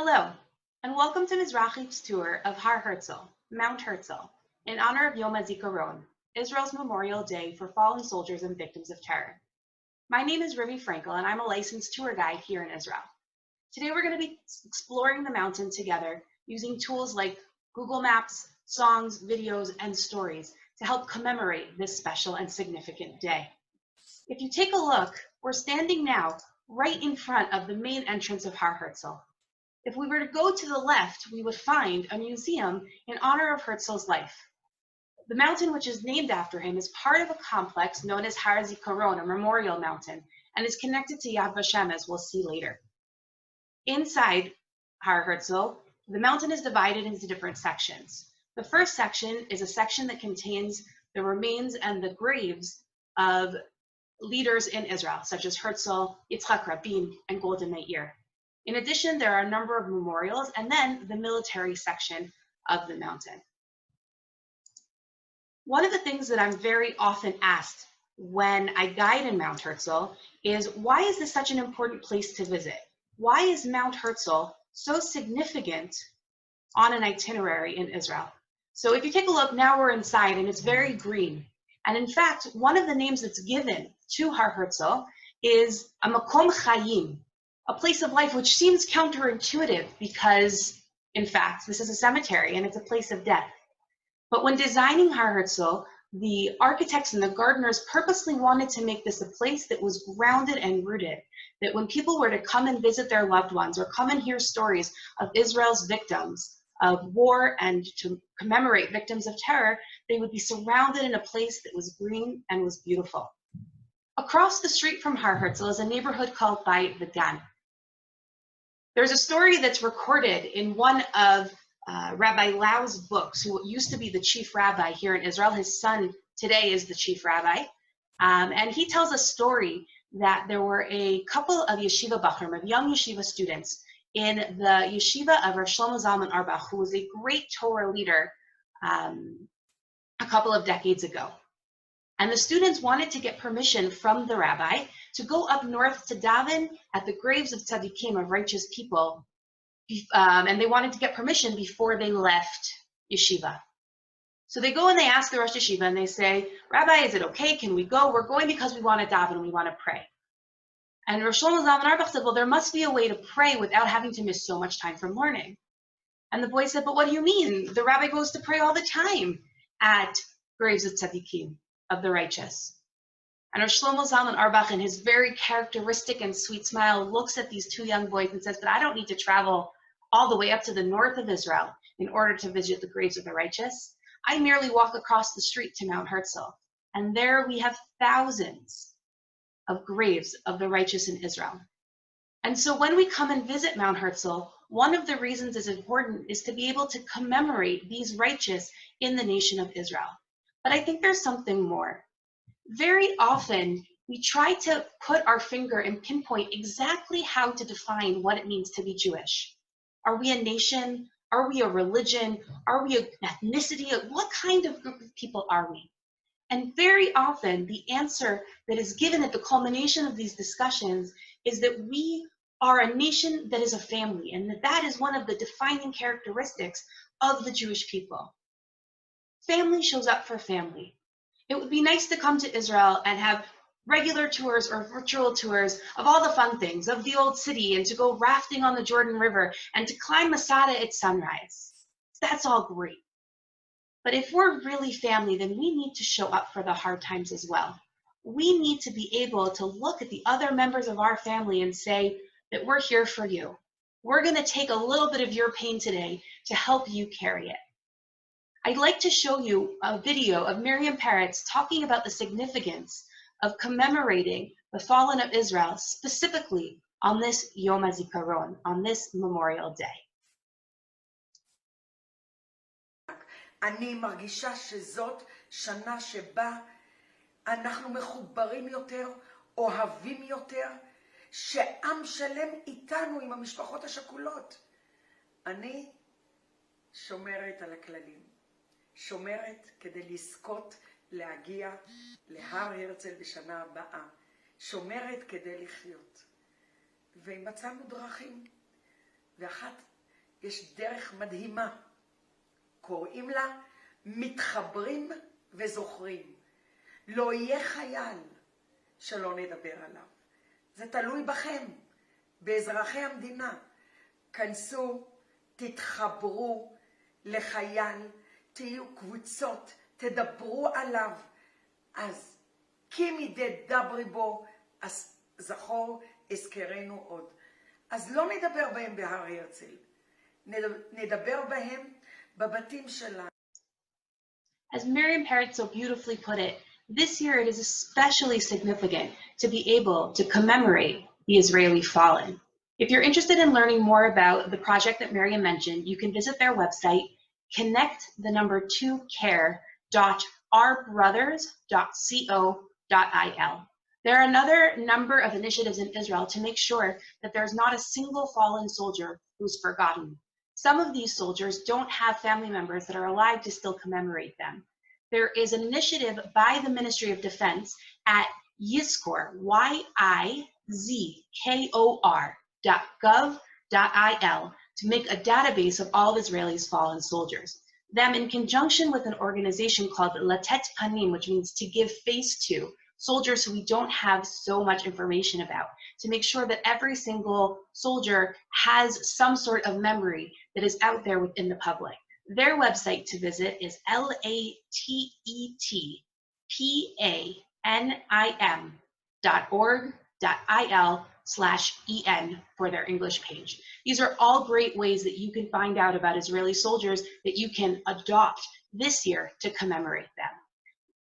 Hello, and welcome to Mizrahi's tour of Har Herzl, Mount Herzl, in honor of Yom HaZikaron, Israel's Memorial Day for fallen soldiers and victims of terror. My name is Rivi Frankel, and I'm a licensed tour guide here in Israel. Today we're going to be exploring the mountain together using tools like Google Maps, songs, videos, and stories to help commemorate this special and significant day. If you take a look, we're standing now right in front of the main entrance of Har Herzl. If we were to go to the left, we would find a museum in honor of Herzl's life. The mountain, which is named after him, is part of a complex known as Har Zikaron, a memorial mountain, and is connected to Yad Vashem, as we'll see later. Inside Har Herzl, the mountain is divided into different sections. The first section is a section that contains the remains and the graves of leaders in Israel, such as Herzl, Yitzhak Rabin, and Golda Meir. In addition, there are a number of memorials and then the military section of the mountain. One of the things that I'm very often asked when I guide in Mount Herzl is, why is this such an important place to visit? Why is Mount Herzl so significant on an itinerary in Israel? So if you take a look, now we're inside and it's very green. And in fact, one of the names that's given to Har Herzl is a Makom Chayim, a place of life, which seems counterintuitive because, in fact, this is a cemetery and it's a place of death. But when designing Har Herzl, the architects and the gardeners purposely wanted to make this a place that was grounded and rooted, that when people were to come and visit their loved ones or come and hear stories of Israel's victims of war and to commemorate victims of terror, they would be surrounded in a place that was green and was beautiful. Across the street from Har Herzl is a neighborhood called Bayit V'Gan. There's a story that's recorded in one of Rabbi Lau's books, who used to be the chief rabbi here in Israel. His son today is the chief rabbi. And he tells a story that there were a couple of yeshiva bachrim, of young yeshiva students, in the yeshiva of Rosh Shlomo Zalman Auerbach, who was a great Torah leader a couple of decades ago. And the students wanted to get permission from the rabbi to go up north to daven at the graves of tzaddikim, of righteous people, and they wanted to get permission before they left yeshiva. So they go and they ask the Rosh Yeshiva and they say, Rabbi, is it okay? Can we go? We're going because we want to daven and we want to pray. And Rosh Shlomo Zalman Auerbach said, well, there must be a way to pray without having to miss so much time from learning. And the boy said, but what do you mean? The rabbi goes to pray all the time at graves of tzaddikim, of the righteous. And Rosh Shlomo Zalman Auerbach, in his very characteristic and sweet smile, looks at these two young boys and says, but I don't need to travel all the way up to the north of Israel in order to visit the graves of the righteous. I merely walk across the street to Mount Herzl, and there we have thousands of graves of the righteous in Israel. And so when we come and visit Mount Herzl, one of the reasons it's important is to be able to commemorate these righteous in the nation of Israel. But I think there's something more. Very often, we try to put our finger and pinpoint exactly how to define what it means to be Jewish. Are we a nation? Are we a religion? Are we an ethnicity? What kind of group of people are we? And very often, the answer that is given at the culmination of these discussions is that we are a nation that is a family, and that is one of the defining characteristics of the Jewish people. Family shows up for family. It would be nice to come to Israel and have regular tours or virtual tours of all the fun things, of the old city, and to go rafting on the Jordan River, and to climb Masada at sunrise. That's all great. But if we're really family, then we need to show up for the hard times as well. We need to be able to look at the other members of our family and say that we're here for you. We're going to take a little bit of your pain today to help you carry it. I'd like to show you a video of Miriam Peretz talking about the significance of commemorating the fallen of Israel, specifically on this Yom HaZikaron, on this Memorial Day. אני מרגישה שזאת שנה שבה אנחנו מחוברים יותר, אוהבים יותר, שעם שלם איתנו עם המשפחות השכולות. אני שומרת על הכללים, שומרת כדי לזכות להגיע להר הרצל בשנה הבאה, שומרת כדי לחיות. ומצאנו דרכים. ואחת, יש דרך מדהימה. קוראים לה מתחברים וזוכרים. לא יהיה חייל שלא נדבר עליו. זה תלוי בכם, באזרחי המדינה. כנסו, תתחברו לחייל, תהיו קבוצות, תדברו עליו. אז כי מדי דברי בו, אז זכור אזכרנו עוד. אז לא נדבר בהם בהר הרצל, נדבר בהם בבתים שלנו. As Miriam Parrott so beautifully put it, this year it is especially significant to be able to commemorate the Israeli fallen. If you're interested in learning more about the project that Miriam mentioned, you can visit their website, connect2care.ourbrothers.co.il. There are another number of initiatives in Israel to make sure that there's not a single fallen soldier who's forgotten. Some of these soldiers don't have family members that are alive to still commemorate them. There is an initiative by the Ministry of Defense at Yizkor, yizkor.gov.il, to make a database of all of Israelis' fallen soldiers. Them, in conjunction with an organization called Latet Panim, which means to give face to, soldiers who we don't have so much information about, to make sure that every single soldier has some sort of memory that is out there within the public. Their website to visit is latetpanim.org.il/en for their English page. These are all great ways that you can find out about Israeli soldiers that you can adopt this year to commemorate them.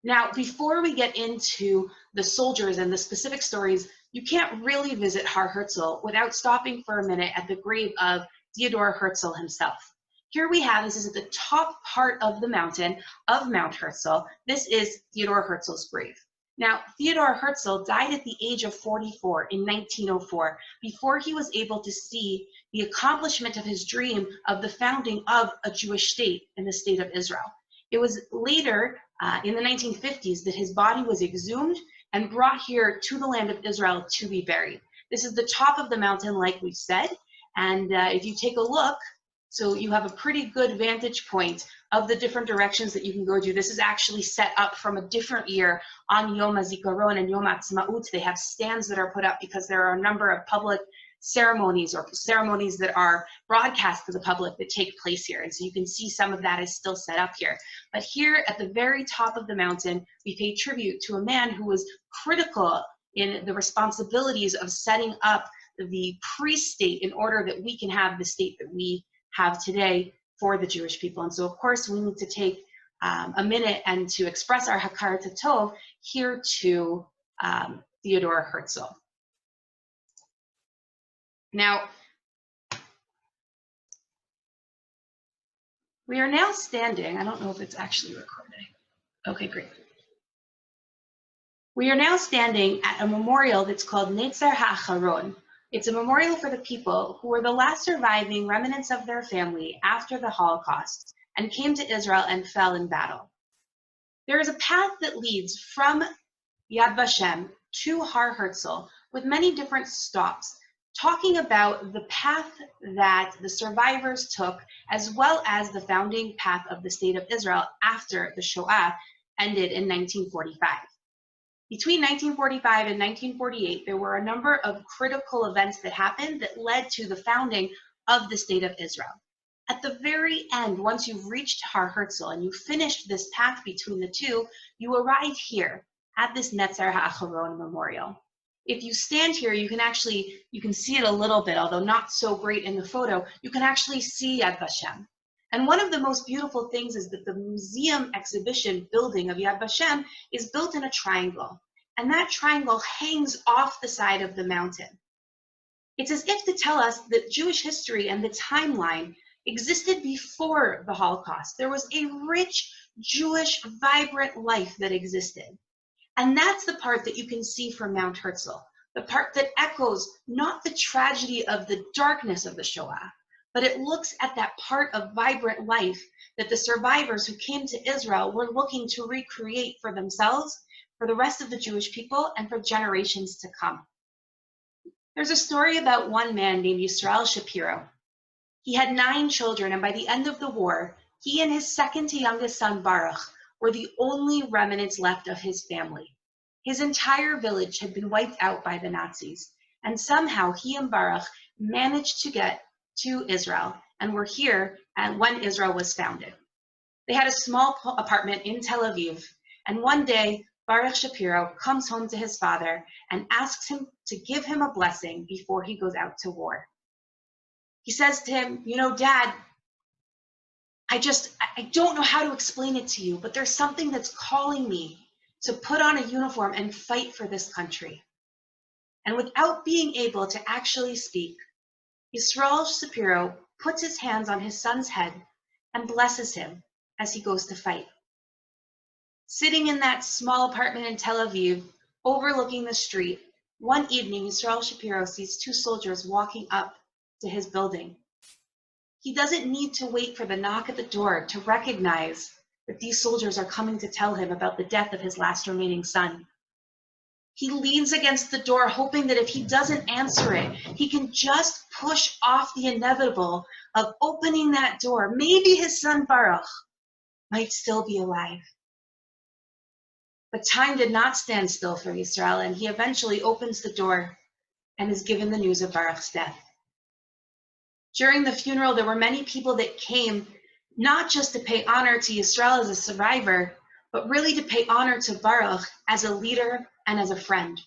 Now, before we get into the soldiers and the specific stories, you can't really visit Har Herzl without stopping for a minute at the grave of Theodor Herzl himself. Here we have, this is at the top part of the mountain of Mount Herzl. This is Theodor Herzl's grave. Now, Theodor Herzl died at the age of 44 in 1904, before he was able to see the accomplishment of his dream of the founding of a Jewish state in the state of Israel. It was later, in the 1950s, that his body was exhumed and brought here to the land of Israel to be buried. This is the top of the mountain, like we said, and if you take a look, so you have a pretty good vantage point of the different directions that you can go to. This is actually set up from a different year on Yom HaZikaron and Yom HaAtzmaut. They have stands that are put up because there are a number of public ceremonies or ceremonies that are broadcast to the public that take place here. And so you can see some of that is still set up here. But here at the very top of the mountain, we pay tribute to a man who was critical in the responsibilities of setting up the pre-state in order that we can have the state that we have today for the Jewish people. And so, of course, we need to take a minute and to express our Hakarat Tov here to Theodor Herzl. Now, we are now standing, I don't know if it's actually recording. Okay, great. We are now standing at a memorial that's called Netzer HaAcharon. It's a memorial for the people who were the last surviving remnants of their family after the Holocaust and came to Israel and fell in battle. There is a path that leads from Yad Vashem to Har Herzl with many different stops, talking about the path that the survivors took, as well as the founding path of the state of Israel after the Shoah ended in 1945. Between 1945 and 1948, there were a number of critical events that happened that led to the founding of the state of Israel. At the very end, once you've reached Har Herzl and you finished this path between the two, you arrive here at this Netzer HaAcharon memorial. If you stand here, you can see it a little bit, although not so great in the photo, you can actually see Yad Vashem. And one of the most beautiful things is that the museum exhibition building of Yad Vashem is built in a triangle. And that triangle hangs off the side of the mountain. It's as if to tell us that Jewish history and the timeline existed before the Holocaust. There was a rich, Jewish, vibrant life that existed. And that's the part that you can see from Mount Herzl, the part that echoes not the tragedy of the darkness of the Shoah, but it looks at that part of vibrant life that the survivors who came to Israel were looking to recreate for themselves, for the rest of the Jewish people, and for generations to come. There's a story about one man named Yisrael Shapiro. He had 9 children, and by the end of the war, he and his second to youngest son, Baruch, were the only remnants left of his family. His entire village had been wiped out by the Nazis, and somehow he and Baruch managed to get to Israel and were here when Israel was founded. They had a small apartment in Tel Aviv, and one day Baruch Shapiro comes home to his father and asks him to give him a blessing before he goes out to war. He says to him, "You know, Dad, I don't know how to explain it to you, but there's something that's calling me to put on a uniform and fight for this country." And without being able to actually speak, Yisrael Shapiro puts his hands on his son's head and blesses him as he goes to fight. Sitting in that small apartment in Tel Aviv, overlooking the street, one evening Yisrael Shapiro sees 2 soldiers walking up to his building. He doesn't need to wait for the knock at the door to recognize that these soldiers are coming to tell him about the death of his last remaining son. He leans against the door, hoping that if he doesn't answer it, he can just push off the inevitable of opening that door. Maybe his son Baruch might still be alive. But time did not stand still for Yisrael, and he eventually opens the door and is given the news of Baruch's death. During the funeral, there were many people that came not just to pay honor to Yisrael as a survivor, but really to pay honor to Baruch as a leader and as a friend.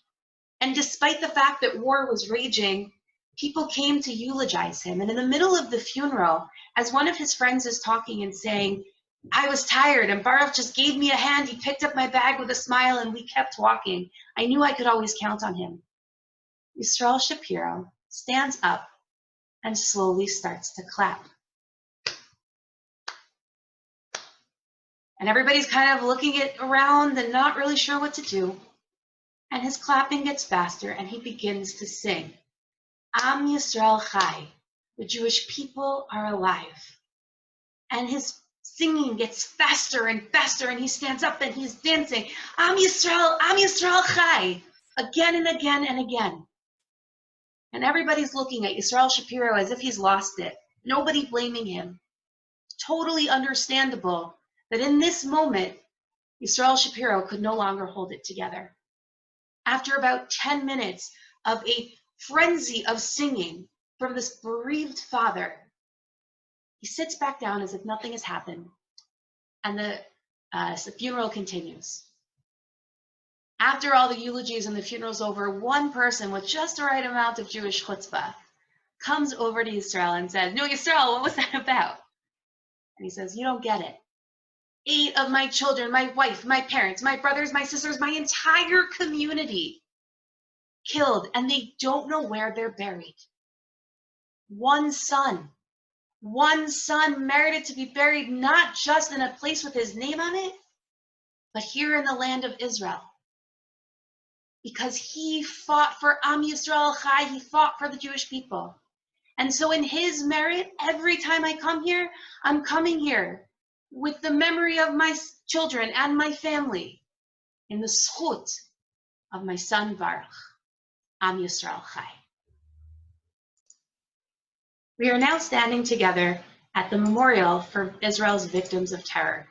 And despite the fact that war was raging, people came to eulogize him. And in the middle of the funeral, as one of his friends is talking and saying, "I was tired and Baruch just gave me a hand, he picked up my bag with a smile and we kept walking. I knew I could always count on him." Yisrael Shapiro stands up and slowly starts to clap. And everybody's kind of looking around and not really sure what to do. And his clapping gets faster and he begins to sing. Am Yisrael Chai, the Jewish people are alive. And his singing gets faster and faster and he stands up and he's dancing. Am Yisrael Chai, again and again and again. And everybody's looking at Yisrael Shapiro as if he's lost it. Nobody blaming him. Totally understandable that in this moment, Yisrael Shapiro could no longer hold it together. After about 10 minutes of a frenzy of singing from this bereaved father, he sits back down as if nothing has happened, and the funeral continues. After all the eulogies and the funeral's over, one person with just the right amount of Jewish chutzpah comes over to Yisrael and says, "No, Yisrael, what was that about?" And he says, "You don't get it. 8 of my children, my wife, my parents, my brothers, my sisters, my entire community killed, and they don't know where they're buried. One son merited to be buried not just in a place with his name on it, but here in the land of Israel. Because he fought for Am Yisrael Chai, he fought for the Jewish people. And so in his merit, every time I come here, I'm coming here with the memory of my children and my family, in the zchut of my son Baruch, Am Yisrael Chai." We are now standing together at the memorial for Israel's victims of terror.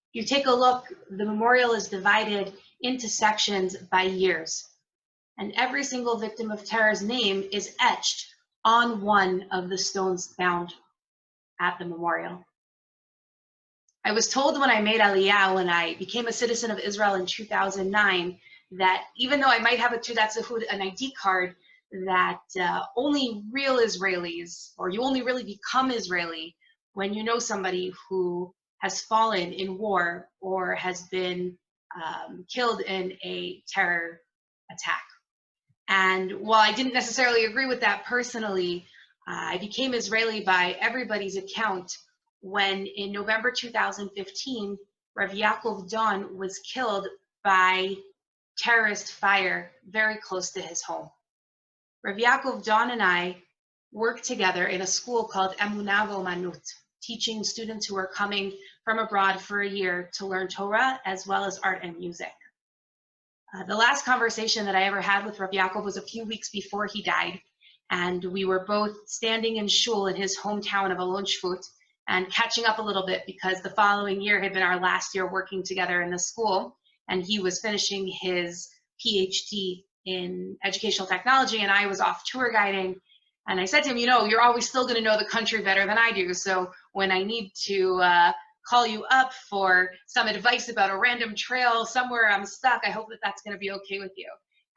If you take a look, the memorial is divided into sections by years, and every single victim of terror's name is etched on one of the stones found at the memorial. I was told when I made Aliyah, when I became a citizen of Israel in 2009, that even though I might have a Teudat Zehut, an ID card, that only real Israelis, or you only really become Israeli when you know somebody who has fallen in war or has been killed in a terror attack. And while I didn't necessarily agree with that personally, I became Israeli by everybody's account when in November 2015, Rav Yaakov Don was killed by terrorist fire very close to his home. Rav Yaakov Don and I worked together in a school called Emunah V'Omanut, teaching students who are coming from abroad for a year to learn Torah as well as art and music. The last conversation that I ever had with Rav Yaakov was a few weeks before he died, and we were both standing in shul in his hometown of Alon Shvut and catching up a little bit because the following year had been our last year working together in the school, and he was finishing his PhD in educational technology, and I was off tour guiding. And I said to him, you know, you're always still going to know the country better than I do, so when I need to call you up for some advice about a random trail somewhere I'm stuck, I hope that that's going to be okay with you.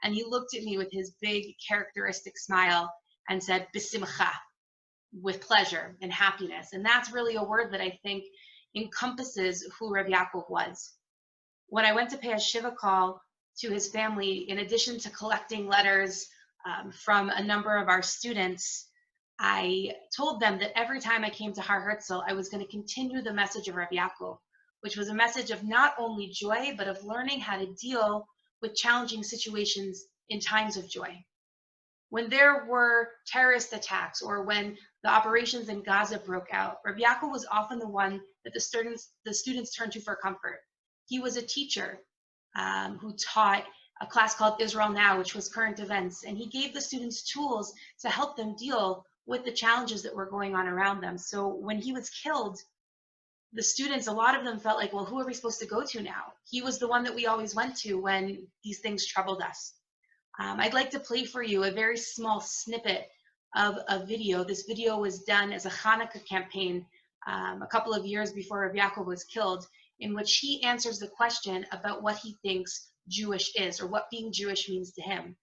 And he looked at me with his big characteristic smile and said, B'simcha, with pleasure and happiness. And that's really a word that I think encompasses who Rav Yaakov was. When I went to pay a Shiva call to his family, in addition to collecting letters from a number of our students, I told them that every time I came to Har Herzl, I was going to continue the message of Rav Yaakov, which was a message of not only joy, but of learning how to deal with challenging situations in times of joy. When there were terrorist attacks or when the operations in Gaza broke out, Rav Yaakov was often the one that the students turned to for comfort. He was a teacher who taught a class called Israel Now, which was current events, and he gave the students tools to help them deal with the challenges that were going on around them. So when he was killed, the students, a lot of them felt like, well, who are we supposed to go to now? He was the one that we always went to when these things troubled us. I'd like to play for you a very small snippet of a video. This video was done as a Hanukkah campaign a couple of years before Rav Yaakov was killed, in which he answers the question about what he thinks Jewish is, or what being Jewish means to him.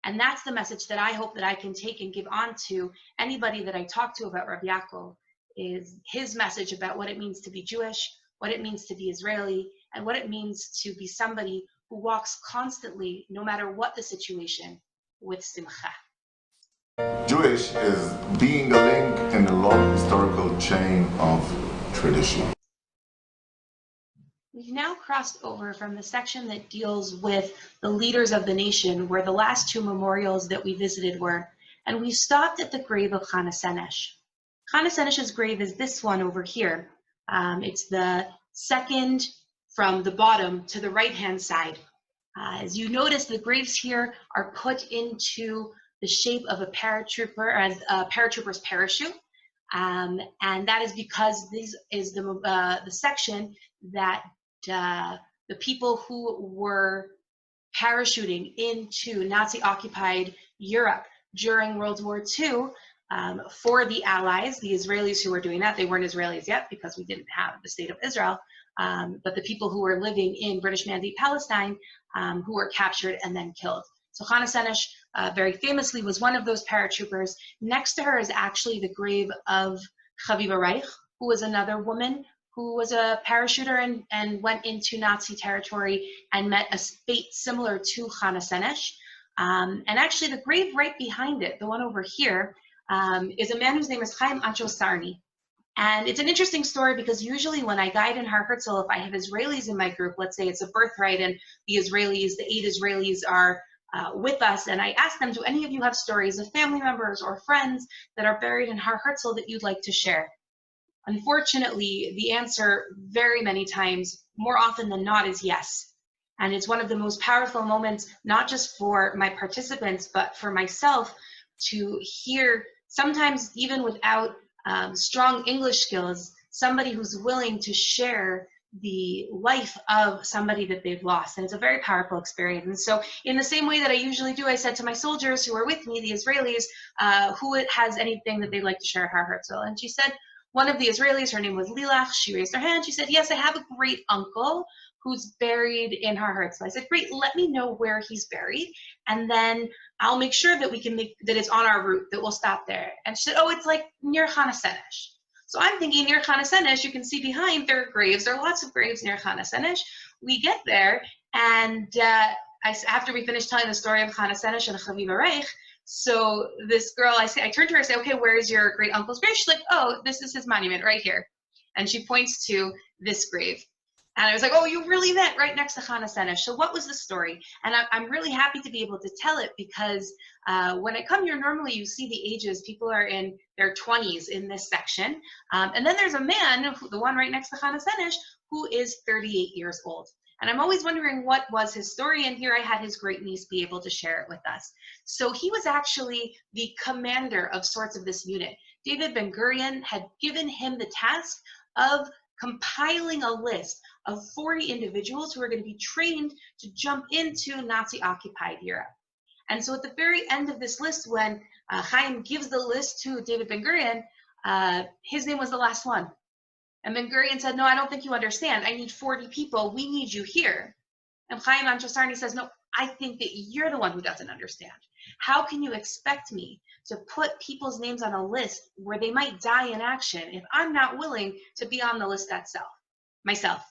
And that's the message that I hope that I can take and give on to anybody that I talk to about Rav Yaakov, is his message about what it means to be Jewish, what it means to be Israeli, and what it means to be somebody who walks constantly, no matter what the situation, with simcha. Jewish is being a link in a long historical chain of tradition. We've now crossed over from the section that deals with the leaders of the nation, where the last two memorials that we visited were, and we stopped at the grave of Chana Senesh. Chana Senesh's grave is this one over here. It's the second from the bottom to the right-hand side. As you notice, the graves here are put into the shape of a paratrooper, as a paratrooper's parachute, and that is because this is the section that the people who were parachuting into Nazi-occupied Europe during World War II for the Allies, the Israelis who were doing that, they weren't Israelis yet because we didn't have the state of Israel, but the people who were living in British Mandate Palestine who were captured and then killed. So Chana Senesh very famously was one of those paratroopers. Next to her is actually the grave of Chaviva Reich, who was another woman who was a parachuter and went into Nazi territory and met a fate similar to Chana Senesh. And actually the grave right behind it, the one over here, is a man whose name is Chaim Ancho Sarni. And it's an interesting story because usually when I guide in Har Herzl, if I have Israelis in my group, let's say it's a birthright and the 8 Israelis are with us, and I ask them, do any of you have stories of family members or friends that are buried in Har Herzl that you'd like to share? Unfortunately, the answer very many times, more often than not, is yes. And it's one of the most powerful moments, not just for my participants, but for myself, to hear, sometimes even without strong English skills, somebody who's willing to share the life of somebody that they've lost. And it's a very powerful experience. And so in the same way that I usually do, I said to my soldiers who are with me, the Israelis, who has anything that they'd like to share at Har Herzl? And she said, one of the Israelis, her name was Lilach, she raised her hand. She said, yes, I have a great uncle who's buried in Har Herzl. I said, great, let me know where he's buried, and then I'll make sure that we can make that it's on our route, that we'll stop there. And she said, oh, it's like near Chana Senesh. So I'm thinking near Chana Senesh, you can see behind there are graves. There are lots of graves near Chana Senesh. We get there, and after we finish telling the story of Chana Senesh and Chaviva Reich, so this girl, I turned to her and said, okay, where is your great uncle's grave? She's like, oh, this is his monument right here. And she points to this grave. And I was like, oh, you really meant right next to Chana Senesh. So what was the story? And I'm really happy to be able to tell it because when I come here, normally you see the ages. People are in their 20s in this section. And then there's a man, the one right next to Chana Senesh, who is 38 years old. And I'm always wondering what was his story, and here I had his great niece be able to share it with us. So he was actually the commander of sorts of this unit. David Ben-Gurion had given him the task of compiling a list of 40 individuals who are going to be trained to jump into Nazi-occupied Europe. And so at the very end of this list, when Chaim gives the list to David Ben-Gurion, his name was the last one. And Ben-Gurion said, no, I don't think you understand. I need 40 people. We need you here. And Chaim Ansharsarni says, no, I think that you're the one who doesn't understand. How can you expect me to put people's names on a list where they might die in action if I'm not willing to be on the list myself?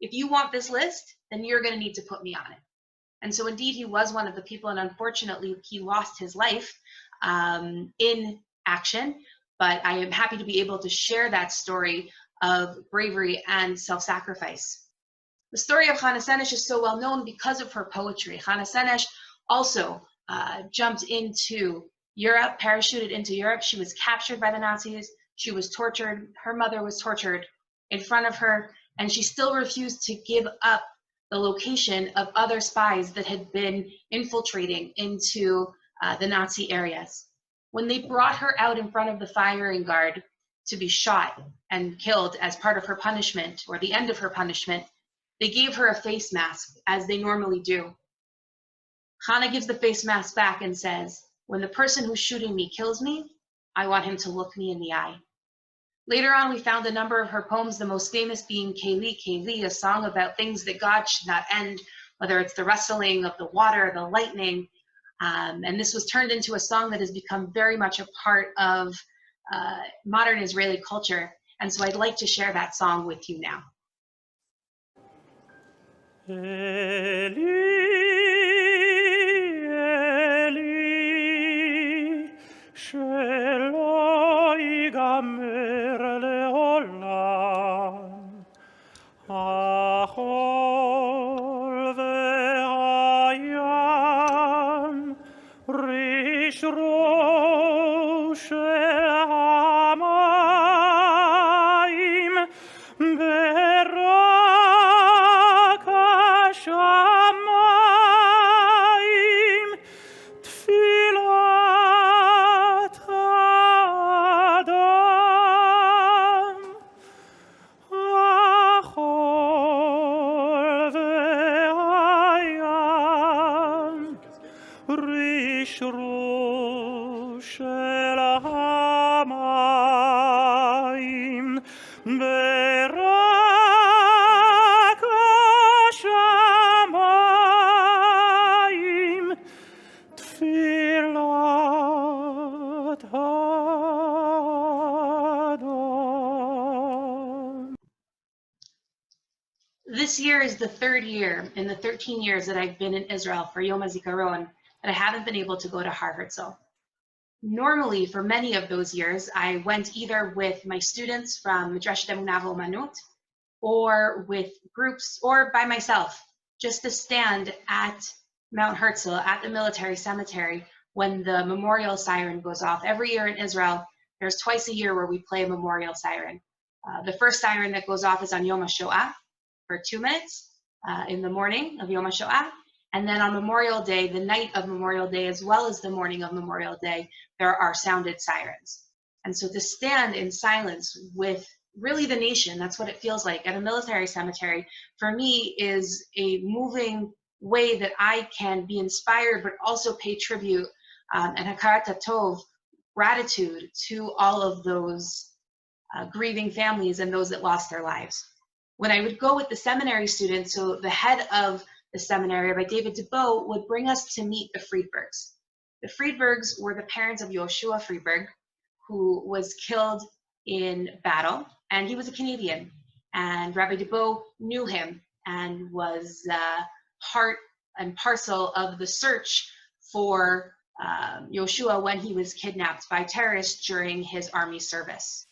If you want this list, then you're going to need to put me on it. And so indeed, he was one of the people, and unfortunately, he lost his life in action. But I am happy to be able to share that story of bravery and self-sacrifice. The story of Chana Senesh is so well known because of her poetry. Chana Senesh also jumped into Europe, parachuted into Europe. She was captured by the Nazis. She was tortured. Her mother was tortured in front of her, and she still refused to give up the location of other spies that had been infiltrating into the Nazi areas. When they brought her out in front of the firing guard to be shot and killed as part of her punishment, or the end of her punishment, they gave her a face mask, as they normally do. Chana gives the face mask back and says, when the person who's shooting me kills me, I want him to look me in the eye. Later on, we found a number of her poems, the most famous being Keli, Keli, a song about things that God should not end, whether it's the rustling of the water, the lightning. And this was turned into a song that has become very much a part of modern Israeli culture. And so I'd like to share that song with you now. Eli, Eli, shelo yigamer leolam, achol ve'ayam, rishro shel hamayim, shamayim, tfilat adam, achol ve'ayam, rishro shel hamayim, This year is the third year in the 13 years that I've been in Israel for Yom HaZikaron that I haven't been able to go to Har Herzl. Normally, for many of those years, I went either with my students from Midrashet Emunah V'Omanut, or with groups, or by myself, just to stand at Mount Herzl, at the military cemetery, when the memorial siren goes off. Every year in Israel, there's twice a year where we play a memorial siren. The first siren that goes off is on Yom HaShoah for 2 minutes in the morning of Yom HaShoah. And then on Memorial Day, the night of Memorial Day, as well as the morning of Memorial Day, there are sounded sirens. And so to stand in silence with really the nation, that's what it feels like at a military cemetery, for me is a moving way that I can be inspired, but also pay tribute and hakarat tov, gratitude to all of those grieving families and those that lost their lives. When I would go with the seminary students, so the head of the seminary, Rabbi David DeBow, would bring us to meet the Friedbergs. The Friedbergs were the parents of Yoshua Friedberg, who was killed in battle, and he was a Canadian. And Rabbi DeBow knew him and was part and parcel of the search for Yoshua when he was kidnapped by terrorists during his army service.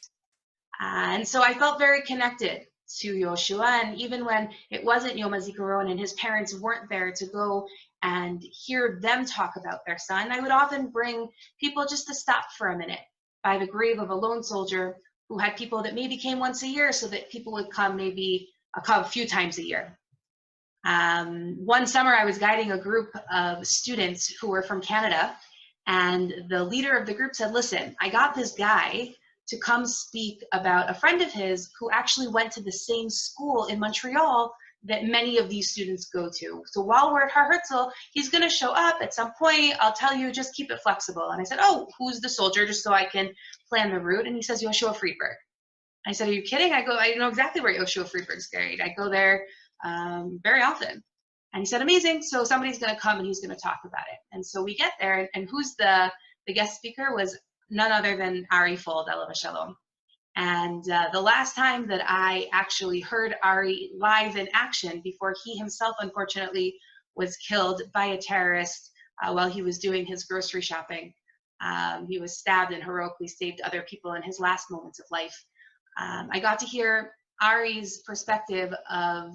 And so I felt very connected to Yoshua, and even when it wasn't Yom HaZikaron and his parents weren't there to go and hear them talk about their son, I would often bring people just to stop for a minute by the grave of a lone soldier who had people that maybe came once a year, so that people would come maybe a few times a year. One summer, I was guiding a group of students who were from Canada, and the leader of the group said, listen, I got this guy to come speak about a friend of his who actually went to the same school in Montreal that many of these students go to. So while we're at Har Herzl, he's going to show up at some point. I'll tell you, just keep it flexible. And I said, oh, who's the soldier, just so I can plan the route? And he says, Yoshua Friedberg. I said, are you kidding? I know exactly where Yoshua Friedberg's buried. I go there very often. And he said, amazing. So somebody's going to come and he's going to talk about it. And so we get there, and who's the guest speaker was none other than Ari Fold, Alav Shalom. And the last time that I actually heard Ari live in action, before he himself, unfortunately, was killed by a terrorist while he was doing his grocery shopping. He was stabbed and heroically saved other people in his last moments of life. I got to hear Ari's perspective of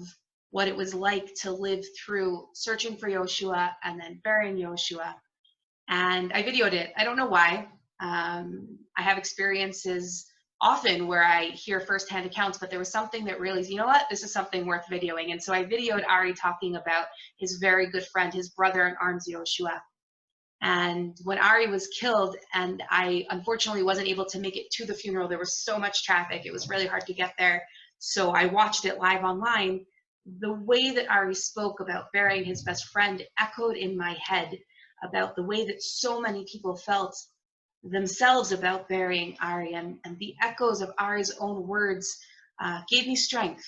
what it was like to live through searching for Yoshua and then burying Yoshua. And I videoed it. I don't know why. I have experiences often where I hear firsthand accounts, but there was something that really, you know what, this is something worth videoing. And so I videoed Ari talking about his very good friend, his brother in arms, Yoshua. And when Ari was killed, and I unfortunately wasn't able to make it to the funeral, there was so much traffic, it was really hard to get there. So I watched it live online. The way that Ari spoke about burying his best friend echoed in my head about the way that so many people felt themselves about burying Ari, and the echoes of Ari's own words gave me strength,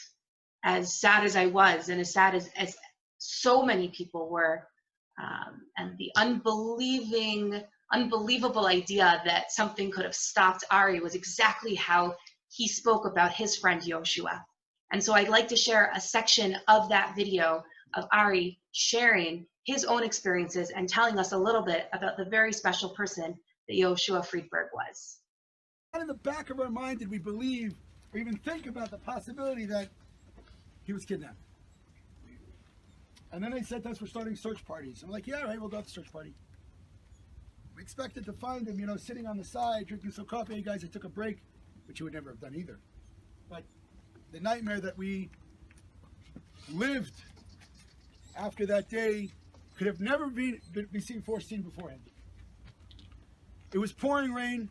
as sad as I was, and as sad as so many people were. And the unbelievable idea that something could have stopped Ari was exactly how he spoke about his friend Yoshua. And so I'd like to share a section of that video of Ari sharing his own experiences and telling us a little bit about the very special person that Yoshua Friedberg was. Not in the back of our mind did we believe or even think about the possibility that he was kidnapped. And then they said to us, we're starting search parties. I'm like, yeah, all right, we'll go to the search party. We expected to find him, sitting on the side, drinking some coffee. Hey guys, I took a break, which you would never have done either. But the nightmare that we lived after that day could have never been foreseen beforehand. It was pouring rain.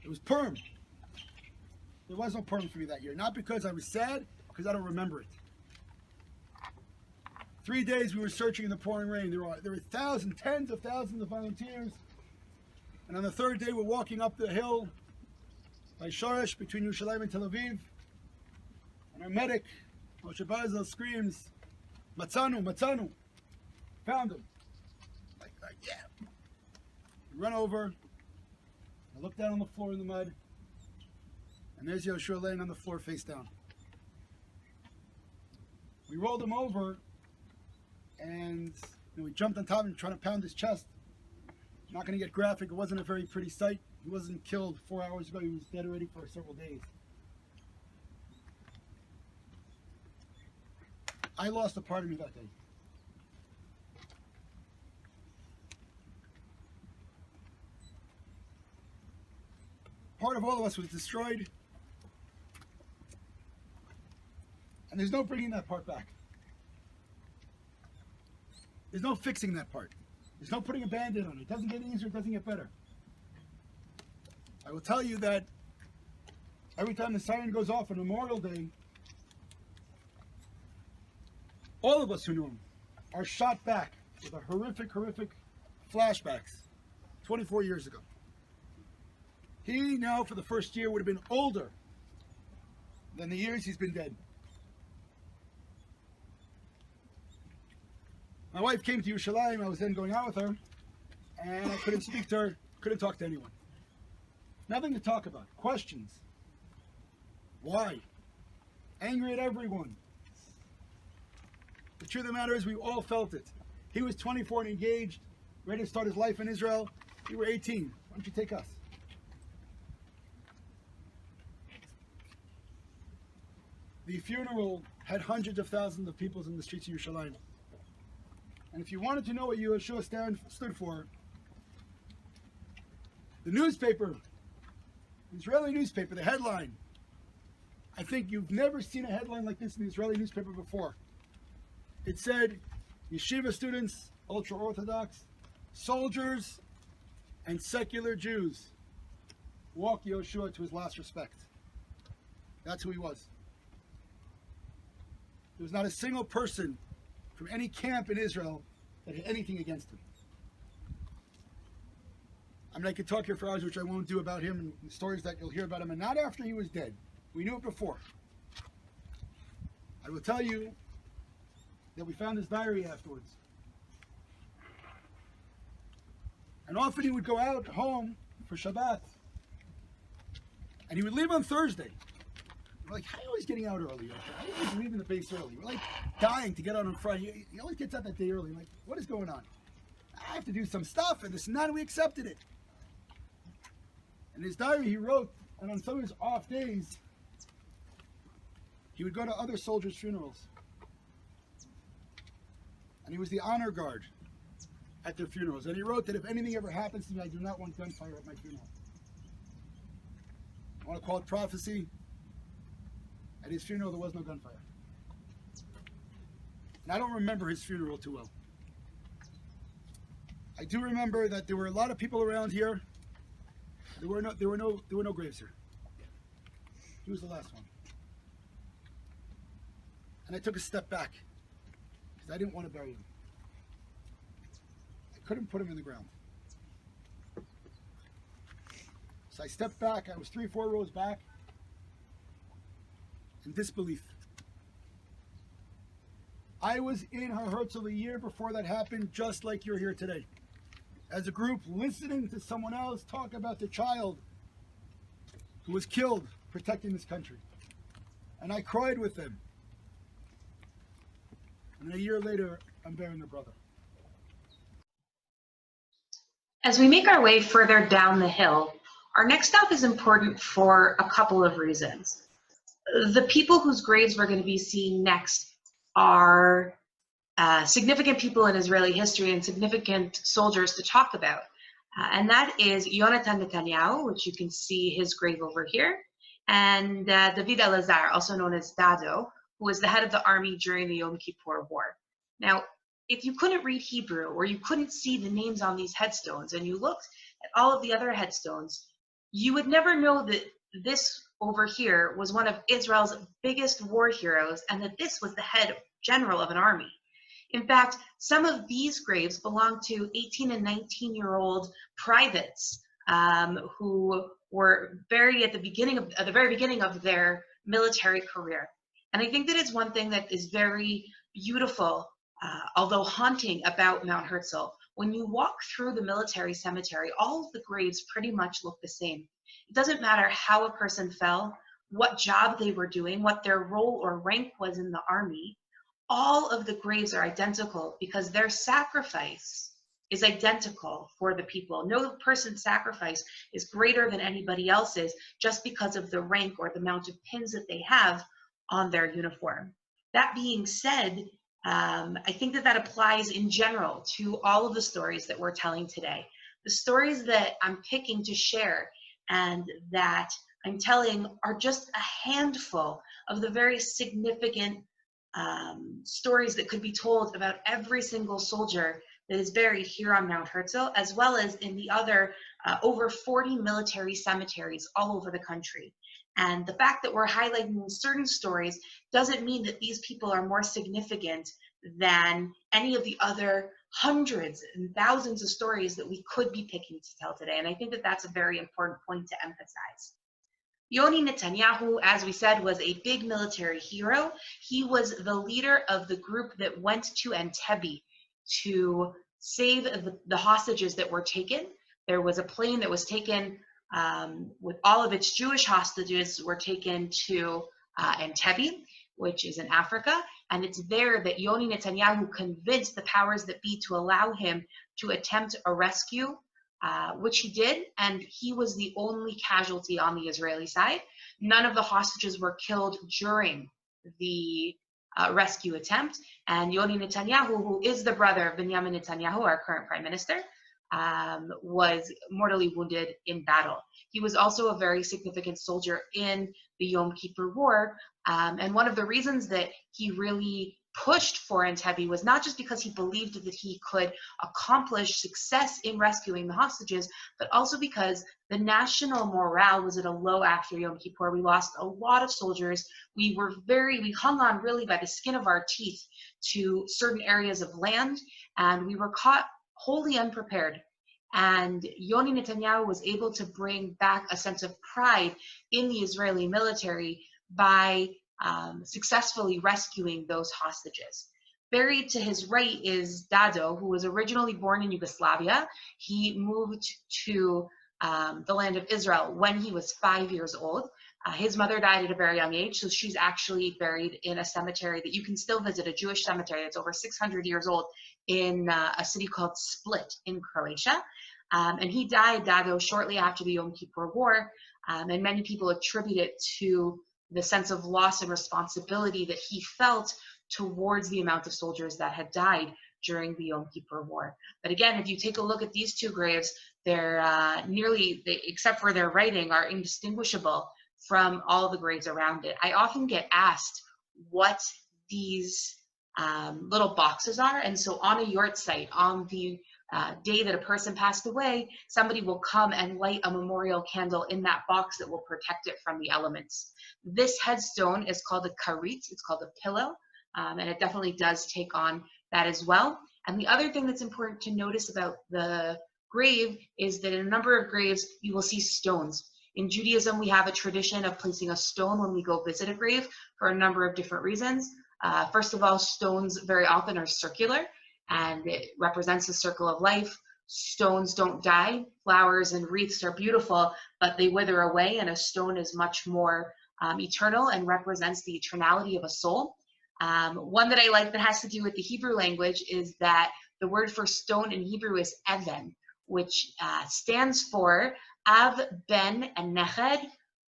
It was Purim. There was no Purim for me that year. Not because I was sad, because I don't remember it. 3 days we were searching in the pouring rain. There were thousands, tens of thousands of volunteers. And on the third day, we're walking up the hill by Shoresh between Yerushalayim and Tel Aviv. And our medic, Moshe Bazel, screams, Matzanu, Matzanu. Found him. Like, yeah. We run over. I look down on the floor in the mud. And there's Yoshua laying on the floor face down. We rolled him over. And we jumped on top of him trying to pound his chest. I'm not going to get graphic. It wasn't a very pretty sight. He wasn't killed 4 hours ago. He was dead already for several days. I lost a part of me that day. Part of all of us was destroyed. And there's no bringing that part back. There's no fixing that part. There's no putting a Band-Aid on it. It doesn't get easier, it doesn't get better. I will tell you that every time the siren goes off on Memorial Day, all of us who knew him are shot back with a horrific flashbacks 24 years ago. He now, for the first year, would have been older than the years he's been dead. My wife came to Yerushalayim. I was then going out with her, and I couldn't speak to her, couldn't talk to anyone. Nothing to talk about. Questions. Why? Angry at everyone. The truth of the matter is we all felt it. He was 24 and engaged, ready to start his life in Israel. We were 18. Why don't you take us? The funeral had hundreds of thousands of people in the streets of Yerushalayim. And if you wanted to know what Yoshua stood for, the newspaper, the Israeli newspaper, the headline, I think you've never seen a headline like this in the Israeli newspaper before. it said yeshiva students, ultra-Orthodox, soldiers, and secular Jews walk Yoshua to his last respect. That's who he was. There was not a single person from any camp in Israel that had anything against him. I mean, I could talk here for hours, which I won't do, about him and the stories that you'll hear about him, and not after he was dead. We knew it before. I will tell you that we found his diary afterwards. And often he would go out home for Shabbat, and he would leave on Thursday. We're like, how are you always getting out early? How are you always leaving the base early? We're like dying to get out on Friday. He always gets out that day early. I'm like, what is going on? I have to do some stuff, and this and that, and we accepted it. In his diary, he wrote, and on some of his off days, he would go to other soldiers' funerals. And he was the honor guard at their funerals. And he wrote that if anything ever happens to me, I do not want gunfire at my funeral. I want to call it prophecy. At his funeral, there was no gunfire. And I don't remember his funeral too well. I do remember that there were a lot of people around here. There were no graves here. He was the last one. And I took a step back because I didn't want to bury him. I couldn't put him in the ground. So I stepped back. I was 3-4 rows back in disbelief. I was in Har Herzl a year before that happened, just like you're here today. As a group, listening to someone else talk about the child who was killed protecting this country. And I cried with them. And a year later, I'm burying a brother. As we make our way further down the hill, our next stop is important for a couple of reasons. The people whose graves we're going to be seeing next are significant people in Israeli history and significant soldiers to talk about. And that is Yonatan Netanyahu, which you can see his grave over here, and David Elazar, also known as Dado, who was the head of the army during the Yom Kippur War. Now, if you couldn't read Hebrew or you couldn't see the names on these headstones and you looked at all of the other headstones, you would never know that this over here was one of Israel's biggest war heroes and that this was the head general of an army. In fact, some of these graves belong to 18 and 19-year-old privates who were buried at the very beginning of their military career. And I think that it's one thing that is very beautiful, although haunting, about Mount Herzl. When you walk through the military cemetery, all of the graves pretty much look the same. It doesn't matter how a person fell, what job they were doing, what their role or rank was in the army. All of the graves are identical because their sacrifice is identical for the people. No person's sacrifice is greater than anybody else's just because of the rank or the amount of pins that they have on their uniform. That being said, I think that applies in general to all of the stories that we're telling today. The stories that I'm picking to share and that I'm telling are just a handful of the very significant stories that could be told about every single soldier that is buried here on Mount Herzl, as well as in the other over 40 military cemeteries all over the country. And the fact that we're highlighting certain stories doesn't mean that these people are more significant than any of the other hundreds and thousands of stories that we could be picking to tell today. And I think that that's a very important point to emphasize. Yoni Netanyahu, as we said, was a big military hero. He was the leader of the group that went to Entebbe to save the hostages that were taken. There was a plane that was taken with all of its Jewish hostages were taken to Entebbe, which is in Africa. And it's there that Yoni Netanyahu convinced the powers that be to allow him to attempt a rescue, which he did, and he was the only casualty on the Israeli side. None of the hostages were killed during the rescue attempt, and Yoni Netanyahu, who is the brother of Benjamin Netanyahu, our current prime minister, was mortally wounded in battle. He was also a very significant soldier in the Yom Kippur War, and one of the reasons that he really pushed for Entebbe was not just because he believed that he could accomplish success in rescuing the hostages, but also because the national morale was at a low after Yom Kippur. We lost a lot of soldiers. We hung on really by the skin of our teeth to certain areas of land, and we were caught wholly unprepared. And Yoni Netanyahu was able to bring back a sense of pride in the Israeli military by successfully rescuing those hostages. Buried to his right is Dado, who was originally born in Yugoslavia. He moved to the land of Israel when he was 5 years old. His mother died at a very young age, so she's actually buried in a cemetery that you can still visit, a Jewish cemetery that's over 600 years old in a city called Split in Croatia. And he died, Dado, shortly after the Yom Kippur War, and many people attribute it to the sense of loss and responsibility that he felt towards the amount of soldiers that had died during the Yom Kippur War. But again, if you take a look at these two graves, they're except for their writing, are indistinguishable from all the graves around it. I often get asked what these little boxes are, and so on a yurt site, on the day that a person passed away, somebody will come and light a memorial candle in that box that will protect it from the elements. This headstone is called a karit, it's called a pillow, and it definitely does take on that as well. And the other thing that's important to notice about the grave is that in a number of graves, you will see stones. In Judaism, we have a tradition of placing a stone when we go visit a grave for a number of different reasons. First of all, stones very often are circular, and it represents the circle of life. Stones don't die. Flowers and wreaths are beautiful, but they wither away, and a stone is much more eternal and represents the eternality of a soul. One that I like that has to do with the Hebrew language is that the word for stone in Hebrew is even, which stands for Av, Ben, and Neched,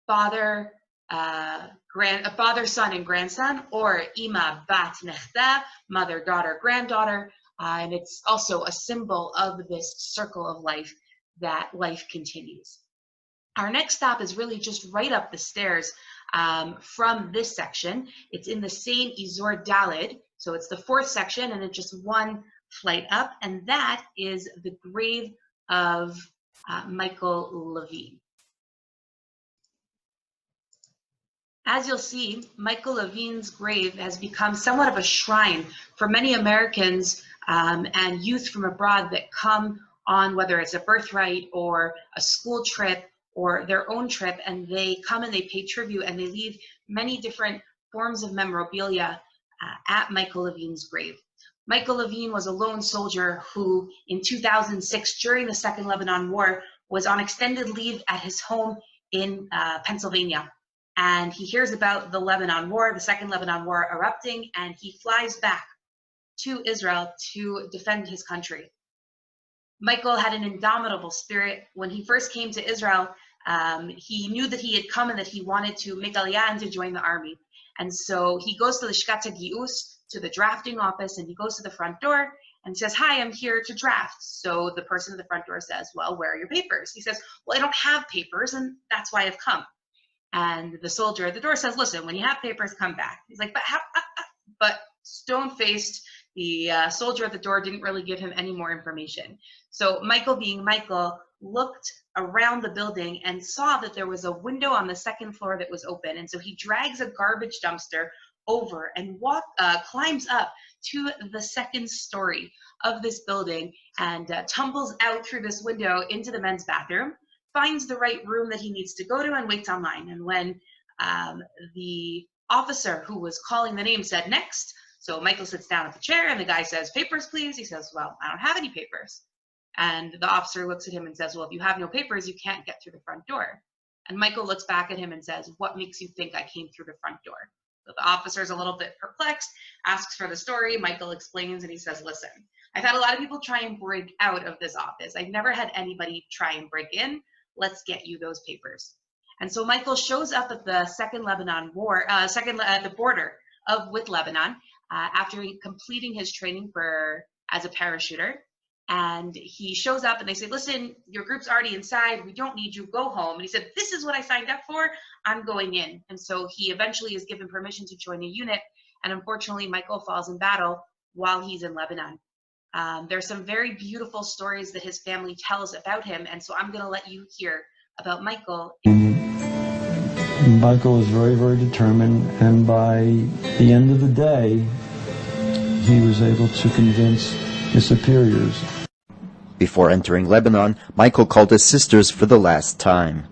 father, son, and grandson, or Ima, Bat, Nechta, mother, daughter, granddaughter. And it's also a symbol of this circle of life, that life continues. Our next stop is really just right up the stairs from this section. It's in the same Izor Dalid, so it's the fourth section, and it's just one flight up, and that is the grave of Michael Levine. As you'll see, Michael Levine's grave has become somewhat of a shrine for many Americans and youth from abroad that come on, whether it's a birthright or a school trip or their own trip, and they come and they pay tribute and they leave many different forms of memorabilia at Michael Levine's grave. Michael Levine was a lone soldier who, in 2006, during the Second Lebanon War, was on extended leave at his home in Pennsylvania. And he hears about the Lebanon War, the Second Lebanon War erupting, and he flies back to Israel to defend his country. Michael had an indomitable spirit. When he first came to Israel, he knew that he had come and that he wanted to make aliyah and to join the army. And so he goes to the Shkat HaGius, to the drafting office, and he goes to the front door and says, "Hi, I'm here to draft." So the person at the front door says, "Well, where are your papers?" He says, "Well, I don't have papers, and that's why I've come." And the soldier at the door says, "Listen, when you have papers, come back." He's like, but stone-faced, the soldier at the door didn't really give him any more information. So Michael, being Michael, looked around the building and saw that there was a window on the second floor that was open. And so he drags a garbage dumpster over and climbs up to the second story of this building and tumbles out through this window into the men's bathroom, finds the right room that he needs to go to, and waits online. And when the officer who was calling the name said next, so Michael sits down at the chair and the guy says, "Papers, please." He says, "Well, I don't have any papers." And the officer looks at him and says, "Well, if you have no papers, you can't get through the front door." And Michael looks back at him and says, "What makes you think I came through the front door?" So the officer's a little bit perplexed, asks for the story. Michael explains, and he says, "Listen, I've had a lot of people try and break out of this office. I've never had anybody try and break in. Let's get you those papers." And so Michael shows up at the Second Lebanon War, at the border with Lebanon, after completing his training as a parachuter. And he shows up and they say, "Listen, your group's already inside. We don't need you. Go home." And he said, "This is what I signed up for. I'm going in." And so he eventually is given permission to join a unit. And unfortunately, Michael falls in battle while he's in Lebanon. There's some very beautiful stories that his family tells about him, and so I'm going to let you hear about Michael. Michael was very, very determined, and by the end of the day, he was able to convince his superiors. Before entering Lebanon, Michael called his sisters for the last time.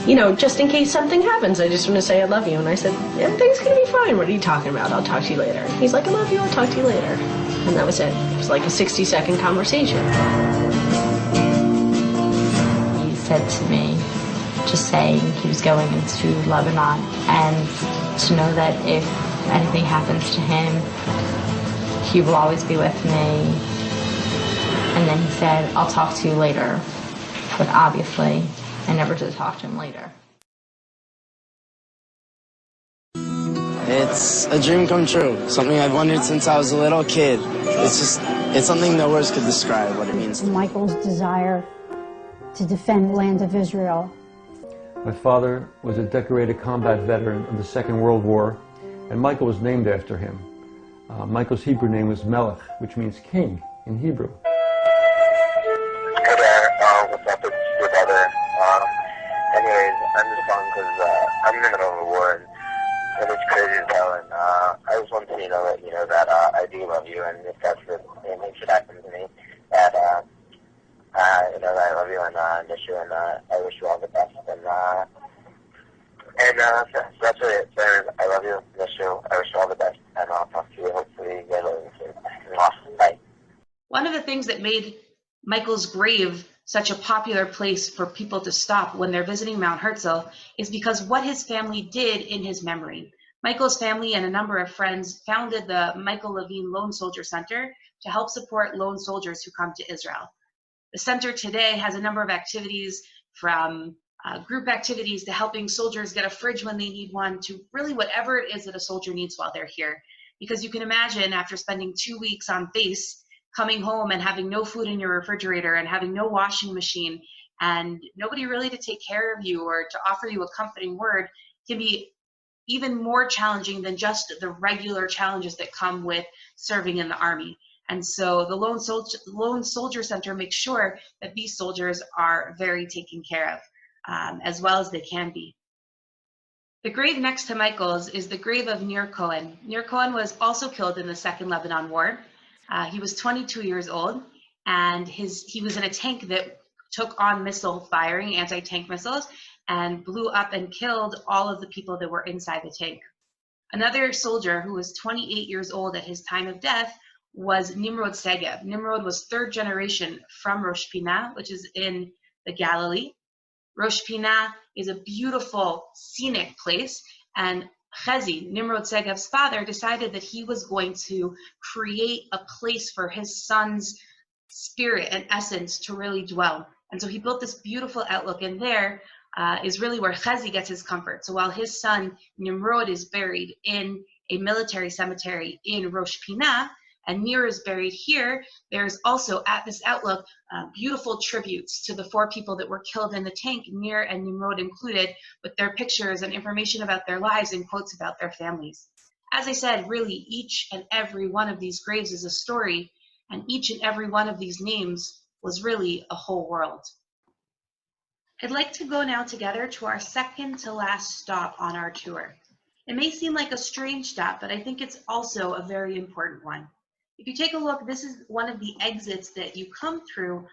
You know, just in case something happens, I just want to say I love you. And I said, everything's going to be fine. What are you talking about? I'll talk to you later. He's like, I love you. I'll talk to you later. And that was it. It was like a 60-second conversation. He said to me, just saying he was going into Lebanon, and to know that if anything happens to him, he will always be with me. And then he said, I'll talk to you later. But obviously, I never did talk to him later. It's a dream come true. Something I've wondered since I was a little kid. It's something no words could describe what it means. Michael's desire to defend the land of Israel. My father was a decorated combat veteran of the Second World War, and Michael was named after him. Michael's Hebrew name was Melech, which means king in Hebrew. Hey there, what's up? It's your brother. Anyways, I'm just calling because I'm in the middle of a war, and it's crazy as hell, and I just wanted to, let you know that I do love you, and if that's the same thing should happen to me, that, that I love you and miss you, and I wish you all the best, and so that's really it. So I love you, miss you, I wish you all the best, and I'll talk to you hopefully again soon. Bye. One of the things that made Michael's grave such a popular place for people to stop when they're visiting Mount Herzl is because what his family did in his memory. Michael's family and a number of friends founded the Michael Levine Lone Soldier Center to help support lone soldiers who come to Israel. The center today has a number of activities, from group activities to helping soldiers get a fridge when they need one, to really whatever it is that a soldier needs while they're here. Because you can imagine, after spending 2 weeks on base, coming home and having no food in your refrigerator and having no washing machine and nobody really to take care of you or to offer you a comforting word can be even more challenging than just the regular challenges that come with serving in the Army. And so the Lone Soldier Center makes sure that these soldiers are very taken care of, as well as they can be. The grave next to Michael's is the grave of Nir Cohen. Nir Cohen was also killed in the Second Lebanon War. He was 22 years old, and he was in a tank that took on missile firing, anti-tank missiles, and blew up and killed all of the people that were inside the tank. Another soldier who was 28 years old at his time of death was Nimrod Segev. Nimrod was third generation from Rosh Pinah, which is in the Galilee. Rosh Pinah is a beautiful, scenic place, and Chezi, Nimrod Segev's father, decided that he was going to create a place for his son's spirit and essence to really dwell. And so he built this beautiful outlook, and there is really where Chezi gets his comfort. So while his son Nimrod is buried in a military cemetery in Rosh Pinah, and Nir is buried here, there's also at this outlook beautiful tributes to the 4 people that were killed in the tank, Nir and Nimrod included, with their pictures and information about their lives and quotes about their families. As I said, really each and every one of these graves is a story, and each and every one of these names was really a whole world. I'd like to go now together to our second to last stop on our tour. It may seem like a strange stop, but I think it's also a very important one. If you take a look, this is one of the exits that you come through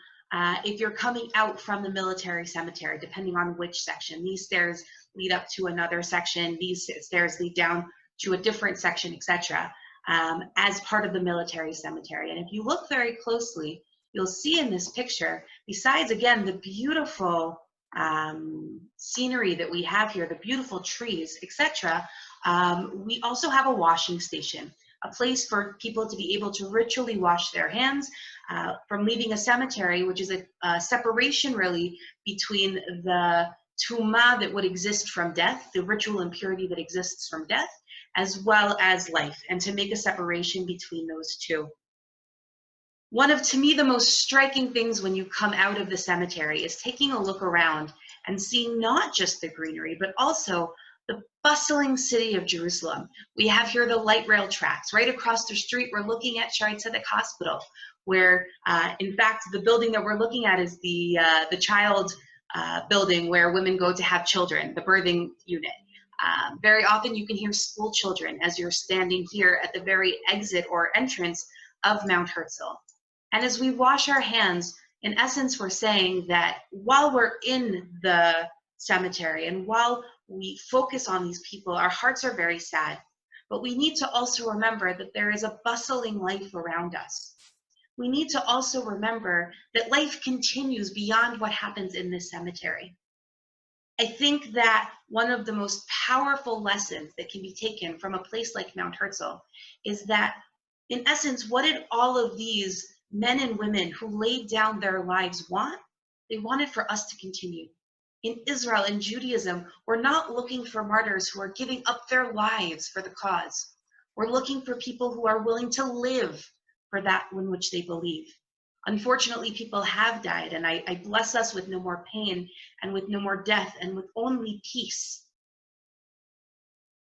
if you're coming out from the military cemetery, depending on which section. These stairs lead up to another section, these stairs lead down to a different section, etc., as part of the military cemetery. And if you look very closely, you'll see in this picture, besides, again, the beautiful scenery that we have here, the beautiful trees, etc., we also have a washing station, a place for people to be able to ritually wash their hands from leaving a cemetery, which is a separation really between the tumah that would exist from death, the ritual impurity that exists from death, as well as life, and to make a separation between those two. One of, to me, the most striking things when you come out of the cemetery is taking a look around and seeing not just the greenery, but also The bustling city of Jerusalem. We have here the light rail tracks. Right across the street, we're looking at Shaare Zedek Hospital, where, in fact, the building that we're looking at is the child building where women go to have children, the birthing unit. Very often you can hear school children as you're standing here at the very exit or entrance of Mount Herzl. And as we wash our hands, in essence, we're saying that while we're in the cemetery and while we focus on these people, our hearts are very sad. But we need to also remember that there is a bustling life around us. We need to also remember that life continues beyond what happens in this cemetery. I think that one of the most powerful lessons that can be taken from a place like Mount Herzl is that, in essence, what did all of these men and women who laid down their lives want? They wanted for us to continue. In Israel and Judaism, we're not looking for martyrs who are giving up their lives for the cause. We're looking for people who are willing to live for that in which they believe. Unfortunately, people have died, and I bless us with no more pain and with no more death and with only peace.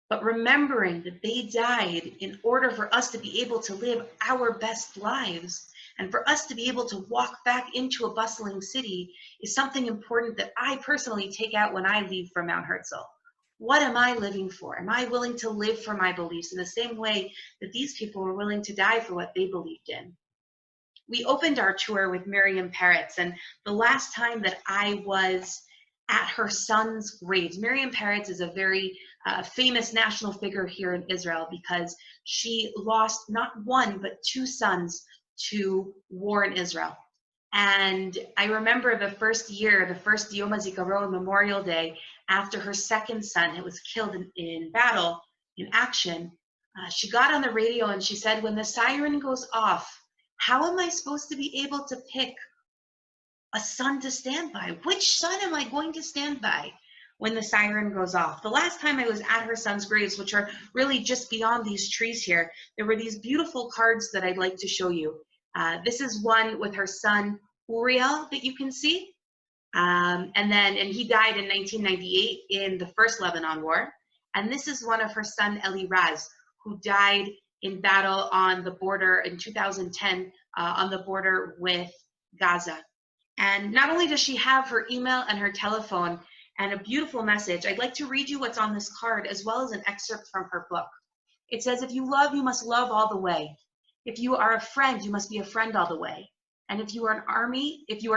But remembering that they died in order for us to be able to live our best lives and for us to be able to walk back into a bustling city is something important that I personally take out when I leave from Mount Herzl. What am I living for? Am I willing to live for my beliefs in the same way that these people were willing to die for what they believed in? We opened our tour with Miriam Peretz, and the last time that I was at her son's graves, Miriam Peretz is a very famous national figure here in Israel because she lost not one but two sons to war in Israel. And I remember the first year, the first Yom HaZikaron, Memorial Day, after her second son who was killed in battle, in action, she got on the radio and she said, when the siren goes off, how am I supposed to be able to pick a son to stand by? Which son am I going to stand by when the siren goes off? The last time I was at her son's graves, which are really just beyond these trees here, there were these beautiful cards that I'd like to show you. This is one with her son Uriel that you can see. And he died in 1998 in the First Lebanon War. And this is one of her son Eli Raz, who died in battle on the border in 2010 on the border with Gaza. And not only does she have her email and her telephone and a beautiful message, I'd like to read you what's on this card as well as an excerpt from her book. It says, if you love, you must love all the way. If you are a friend, you must be a friend all the way. And if you are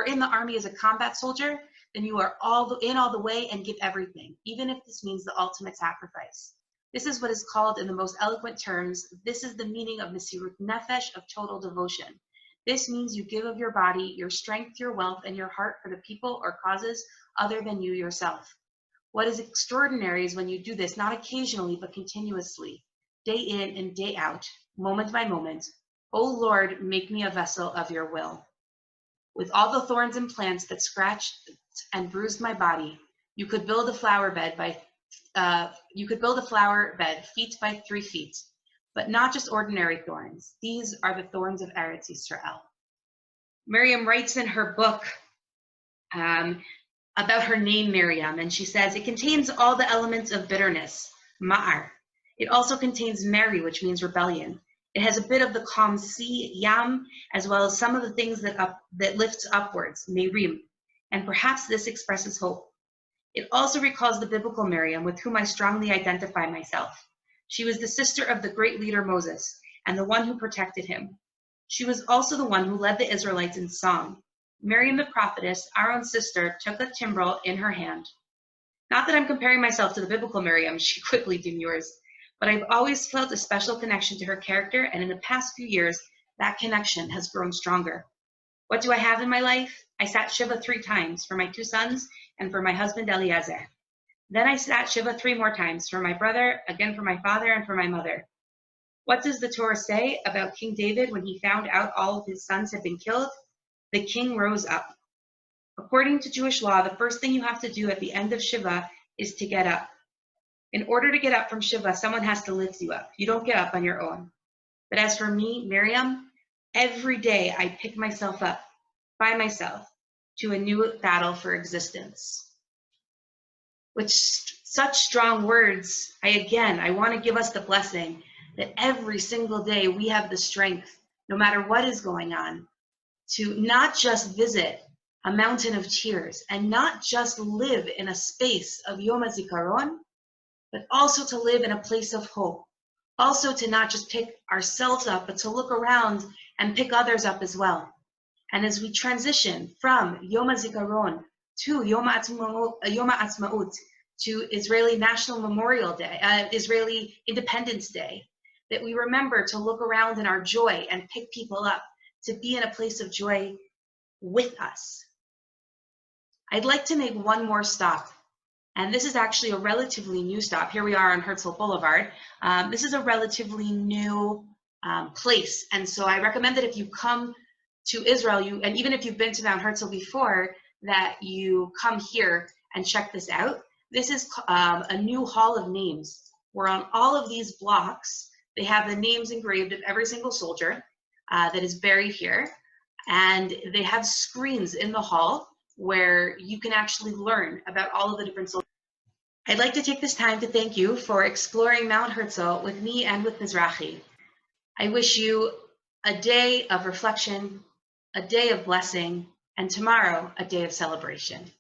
in the army as a combat soldier, then you are all the way and give everything, even if this means the ultimate sacrifice. This is what is called in the most eloquent terms, this is the meaning of Mesirut Nefesh, of total devotion. This means you give of your body, your strength, your wealth, and your heart for the people or causes other than you yourself. What is extraordinary is when you do this, not occasionally, but continuously, day in and day out, moment by moment. O Lord, make me a vessel of your will. With all the thorns and plants that scratched and bruised my body, you could build a flower bed feet by 3 feet, but not just ordinary thorns. These are the thorns of Eretz Yisrael. Miriam writes in her book about her name Miriam, and she says, it contains all the elements of bitterness, ma'ar. It also contains Mary, which means rebellion. It has a bit of the calm sea, yam, as well as some of the things that lifts upwards, merim, and perhaps this expresses hope. It also recalls the biblical Miriam, with whom I strongly identify myself. She was the sister of the great leader Moses, and the one who protected him. She was also the one who led the Israelites in song. Miriam the prophetess, Aaron's sister, took a timbrel in her hand. Not that I'm comparing myself to the biblical Miriam, she quickly demurs, but I've always felt a special connection to her character, and in the past few years, that connection has grown stronger. What do I have in my life? I sat Shiva 3 times for my 2 sons and for my husband Eliezer. Then I sat Shiva 3 more times for my brother, again for my father, and for my mother. What does the Torah say about King David when he found out all of his sons had been killed? The king rose up. According to Jewish law, the first thing you have to do at the end of Shiva is to get up. In order to get up from Shiva, someone has to lift you up. You don't get up on your own. But as for me, Miriam, every day I pick myself up by myself to a new battle for existence. Which such strong words. I want to give us the blessing that every single day we have the strength, no matter what is going on, to not just visit a mountain of tears and not just live in a space of Yom HaZikaron, but also to live in a place of hope. Also to not just pick ourselves up, but to look around and pick others up as well. And as we transition from Yom HaZikaron to Yom HaAtzmaut, to Israeli National Memorial Day, Israeli Independence Day, that we remember to look around in our joy and pick people up, to be in a place of joy with us. I'd like to make one more stop, and this is actually a relatively new stop. Here we are on Herzl Boulevard. This is a relatively new place, and so I recommend that if you come to Israel, and even if you've been to Mount Herzl before, that you come here and check this out. This is a new hall of names, where on all of these blocks, they have the names engraved of every single soldier that is buried here. And they have screens in the hall where you can actually learn about all of the different soldiers. I'd like to take this time to thank you for exploring Mount Herzl with me and with Mizrahi. I wish you a day of reflection, a day of blessing, and tomorrow, a day of celebration.